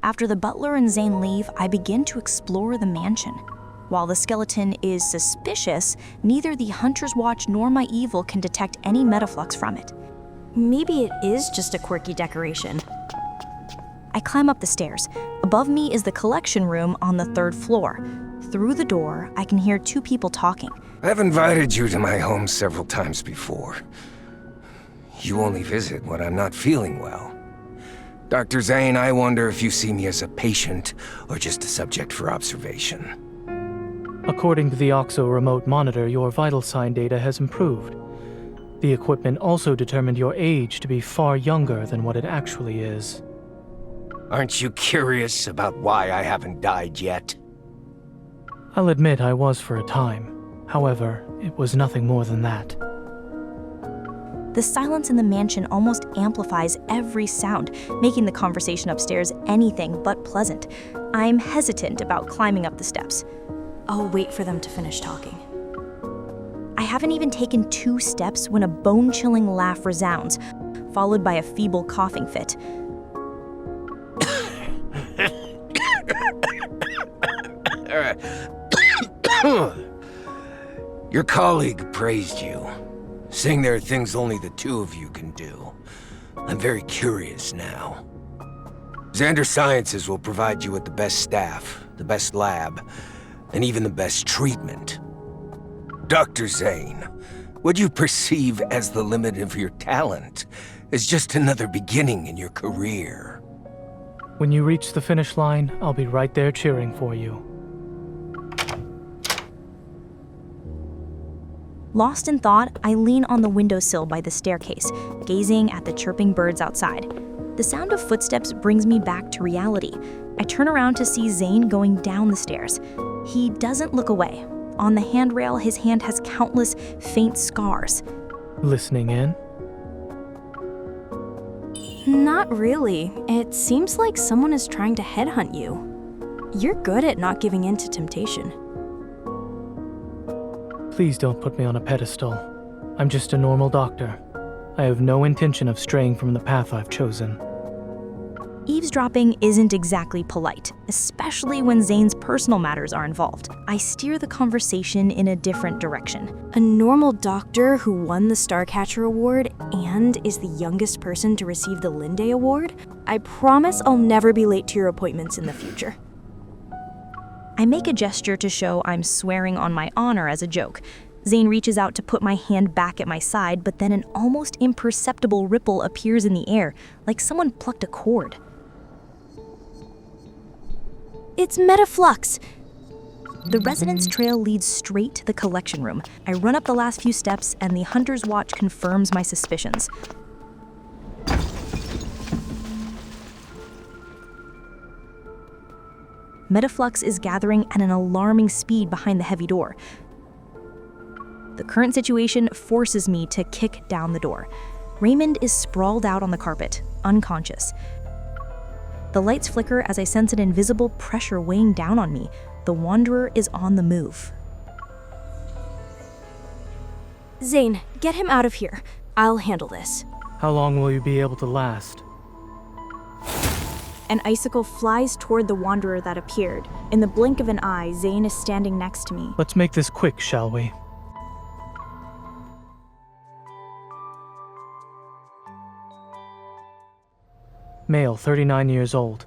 After the butler and Zane leave, I begin to explore the mansion. While the skeleton is suspicious, neither the Hunter's Watch nor my evil can detect any metaflux from it. Maybe it is just a quirky decoration. I climb up the stairs. Above me is the collection room on the 3rd floor. Through the door, I can hear 2 people talking. I've invited you to my home several times before. You only visit when I'm not feeling well. Dr. Zane, I wonder if you see me as a patient or just a subject for observation. According to the OXO remote monitor, your vital sign data has improved. The equipment also determined your age to be far younger than what it actually is. Aren't you curious about why I haven't died yet? I'll admit I was for a time. However, it was nothing more than that. The silence in the mansion almost amplifies every sound, making the conversation upstairs anything but pleasant. I'm hesitant about climbing up the steps. I'll wait for them to finish talking. I haven't even taken 2 steps when a bone-chilling laugh resounds, followed by a feeble coughing fit. Your colleague praised you, saying there are things only the 2 of you can do. I'm very curious now. Xander Sciences will provide you with the best staff, the best lab, and even the best treatment. Dr. Zane, what you perceive as the limit of your talent is just another beginning in your career. When you reach the finish line, I'll be right there cheering for you. Lost in thought, I lean on the windowsill by the staircase, gazing at the chirping birds outside. The sound of footsteps brings me back to reality. I turn around to see Zane going down the stairs. He doesn't look away. On the handrail, his hand has countless faint scars. Listening in? Not really. It seems like someone is trying to headhunt you. You're good at not giving in to temptation. Please don't put me on a pedestal. I'm just a normal doctor. I have no intention of straying from the path I've chosen. Eavesdropping isn't exactly polite, especially when Zane's personal matters are involved. I steer the conversation in a different direction. A normal doctor who won the Starcatcher Award and is the youngest person to receive the Linday Award? I promise I'll never be late to your appointments in the future. I make a gesture to show I'm swearing on my honor as a joke. Zane reaches out to put my hand back at my side, but then an almost imperceptible ripple appears in the air, like someone plucked a cord. It's Metaflux! The residence trail leads straight to the collection room. I run up the last few steps, and the Hunter's Watch confirms my suspicions. Metaflux is gathering at an alarming speed behind the heavy door. The current situation forces me to kick down the door. Raymond is sprawled out on the carpet, unconscious. The lights flicker as I sense an invisible pressure weighing down on me. The Wanderer is on the move. Zane, get him out of here. I'll handle this. How long will you be able to last? An icicle flies toward the Wanderer that appeared. In the blink of an eye, Zane is standing next to me. Let's make this quick, shall we? Male, 39 years old.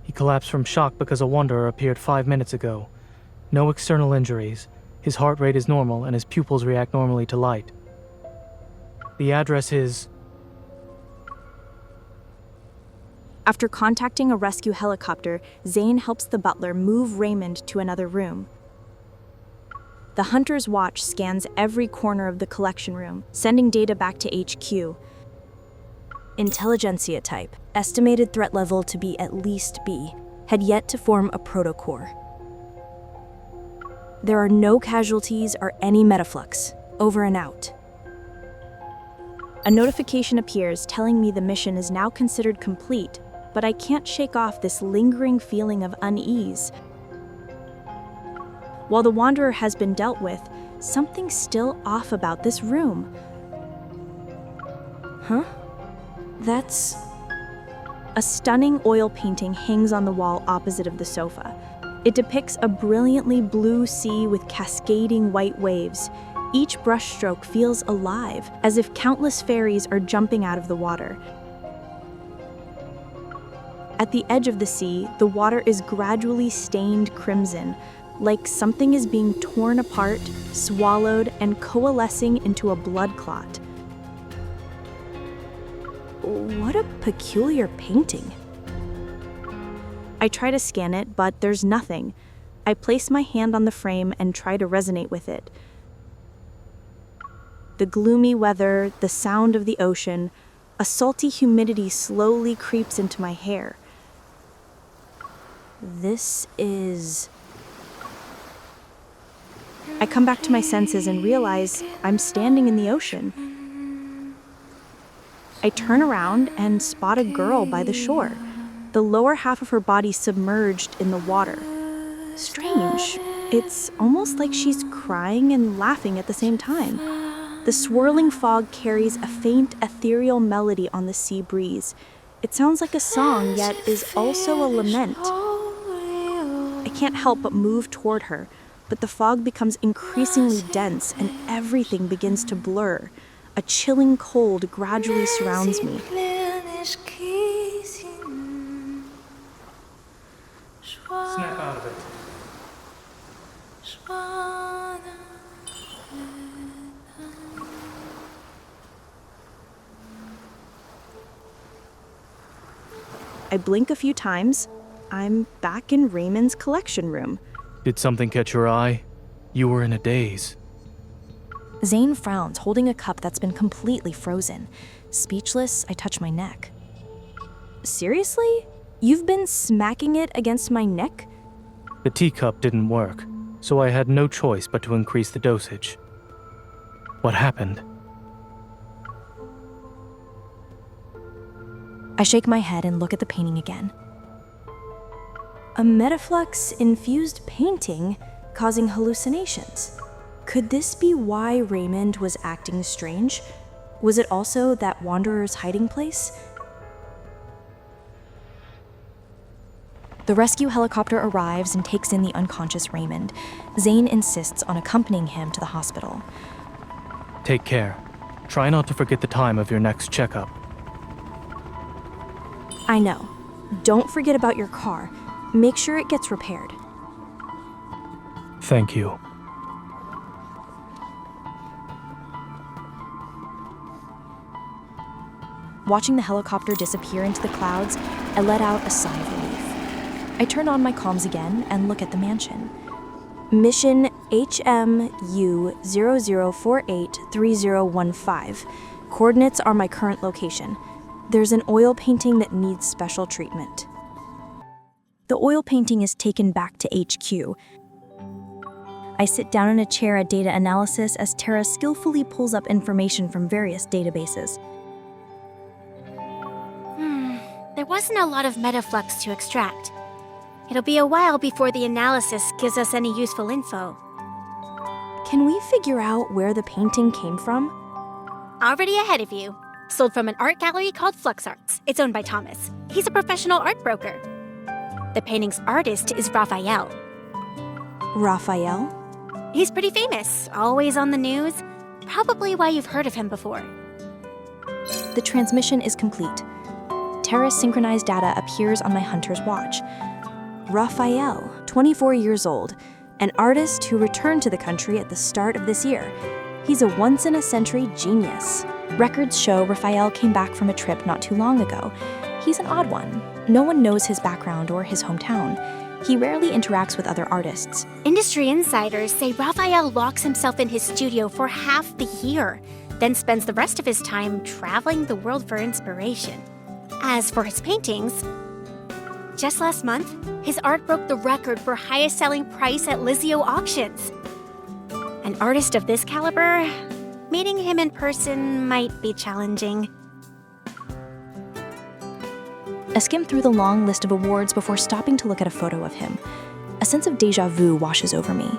He collapsed from shock because a Wanderer appeared 5 minutes ago. No external injuries. His heart rate is normal and his pupils react normally to light. The address is... After contacting a rescue helicopter, Zane helps the butler move Raymond to another room. The Hunter's Watch scans every corner of the collection room, sending data back to HQ. Intelligentsia type, estimated threat level to be at least B, had yet to form a protocore. There are no casualties or any metaflux. Over and out. A notification appears telling me the mission is now considered complete, but I can't shake off this lingering feeling of unease. While the Wanderer has been dealt with, something's still off about this room. Huh? That's A stunning oil painting hangs on the wall opposite of the sofa. It depicts a brilliantly blue sea with cascading white waves. Each brushstroke feels alive, as if countless fairies are jumping out of the water. At the edge of the sea, the water is gradually stained crimson, like something is being torn apart, swallowed, and coalescing into a blood clot. What a peculiar painting. I try to scan it, but there's nothing. I place my hand on the frame and try to resonate with it. The gloomy weather, the sound of the ocean, a salty humidity slowly creeps into my hair. This is... I come back to my senses and realize I'm standing in the ocean. I turn around and spot a girl by the shore, the lower half of her body submerged in the water. Strange. It's almost like she's crying and laughing at the same time. The swirling fog carries a faint, ethereal melody on the sea breeze. It sounds like a song, yet is also a lament. I can't help but move toward her, but the fog becomes increasingly dense and everything begins to blur. A chilling cold gradually surrounds me. Snap out of it. I blink a few times. I'm back in Raymond's collection room. Did something catch your eye? You were in a daze. Zane frowns, holding a cup that's been completely frozen. Speechless, I touch my neck. Seriously? You've been smacking it against my neck? The teacup didn't work, so I had no choice but to increase the dosage. What happened? I shake my head and look at the painting again. A metaflux-infused painting causing hallucinations. Could this be why Raymond was acting strange? Was it also that wanderer's hiding place? The rescue helicopter arrives and takes in the unconscious Raymond. Zane insists on accompanying him to the hospital. Take care. Try not to forget the time of your next checkup. I know. Don't forget about your car. Make sure it gets repaired. Thank you. Watching the helicopter disappear into the clouds, I let out a sigh of relief. I turn on my comms again and look at the mansion. Mission HMU00483015. Coordinates are my current location. There's an oil painting that needs special treatment. The oil painting is taken back to HQ. I sit down in a chair at data analysis as Tara skillfully pulls up information from various databases. There wasn't a lot of metaflux to extract. It'll be a while before the analysis gives us any useful info. Can we figure out where the painting came from? Already ahead of you. Sold from an art gallery called Flux Arts. It's owned by Thomas. He's a professional art broker. The painting's artist is Raphael. Raphael? He's pretty famous, always on the news. Probably why you've heard of him before. The transmission is complete. Tara's synchronized data appears on my hunter's watch. Raphael, 24 years old, an artist who returned to the country at the start of this year. He's a once-in-a-century genius. Records show Raphael came back from a trip not too long ago. He's an odd one. No one knows his background or his hometown. He rarely interacts with other artists. Industry insiders say Raphael locks himself in his studio for half the year, then spends the rest of his time traveling the world for inspiration. As for his paintings, just last month, his art broke the record for highest selling price at Lizio auctions. An artist of this caliber, meeting him in person might be challenging. I skim through the long list of awards before stopping to look at a photo of him. A sense of déjà vu washes over me.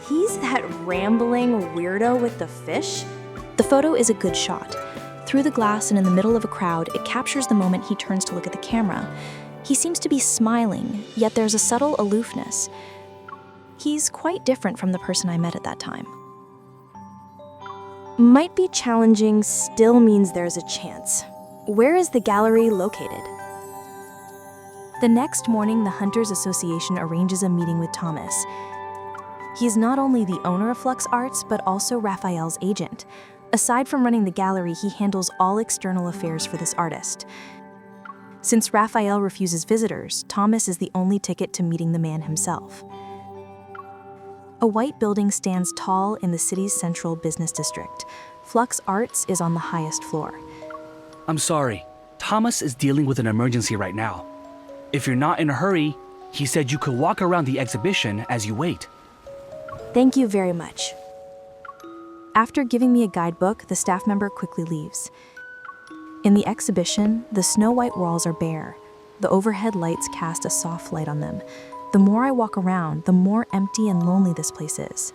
He's that rambling weirdo with the fish? The photo is a good shot. Through the glass and in the middle of a crowd, it captures the moment he turns to look at the camera. He seems to be smiling, yet there's a subtle aloofness. He's quite different from the person I met at that time. Might be challenging still means there's a chance. Where is the gallery located? The next morning, the Hunters Association arranges a meeting with Thomas. He is not only the owner of Flux Arts, but also Raphael's agent. Aside from running the gallery, he handles all external affairs for this artist. Since Raphael refuses visitors, Thomas is the only ticket to meeting the man himself. A white building stands tall in the city's central business district. Flux Arts is on the highest floor. I'm sorry. Thomas is dealing with an emergency right now. If you're not in a hurry, he said you could walk around the exhibition as you wait. Thank you very much. After giving me a guidebook, the staff member quickly leaves. In the exhibition, the snow-white walls are bare. The overhead lights cast a soft light on them. The more I walk around, the more empty and lonely this place is.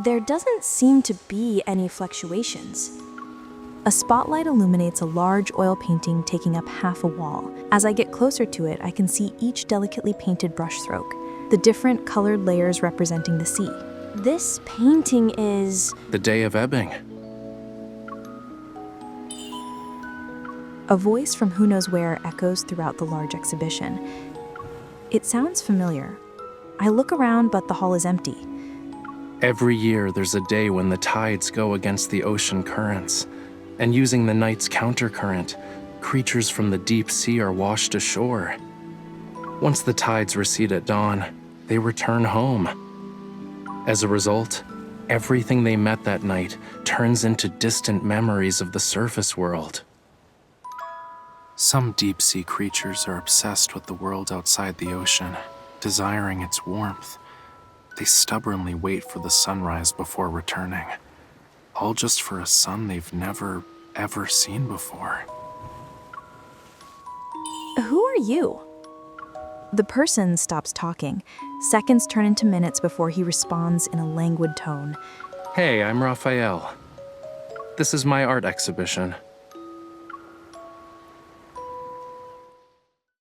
There doesn't seem to be any fluctuations. A spotlight illuminates a large oil painting taking up half a wall. As I get closer to it, I can see each delicately painted brushstroke, the different colored layers representing the sea. This painting is... The Day of Ebbing. A voice from who knows where echoes throughout the large exhibition. It sounds familiar. I look around, but the hall is empty. Every year there's a day when the tides go against the ocean currents, and using the night's countercurrent, creatures from the deep sea are washed ashore. Once the tides recede at dawn, they return home. As a result, everything they met that night turns into distant memories of the surface world. Some deep-sea creatures are obsessed with the world outside the ocean, desiring its warmth. They stubbornly wait for the sunrise before returning, all just for a sun they've never, ever seen before. Who are you? The person stops talking. Seconds turn into minutes before he responds in a languid tone. Hey, I'm Raphael. This is my art exhibition.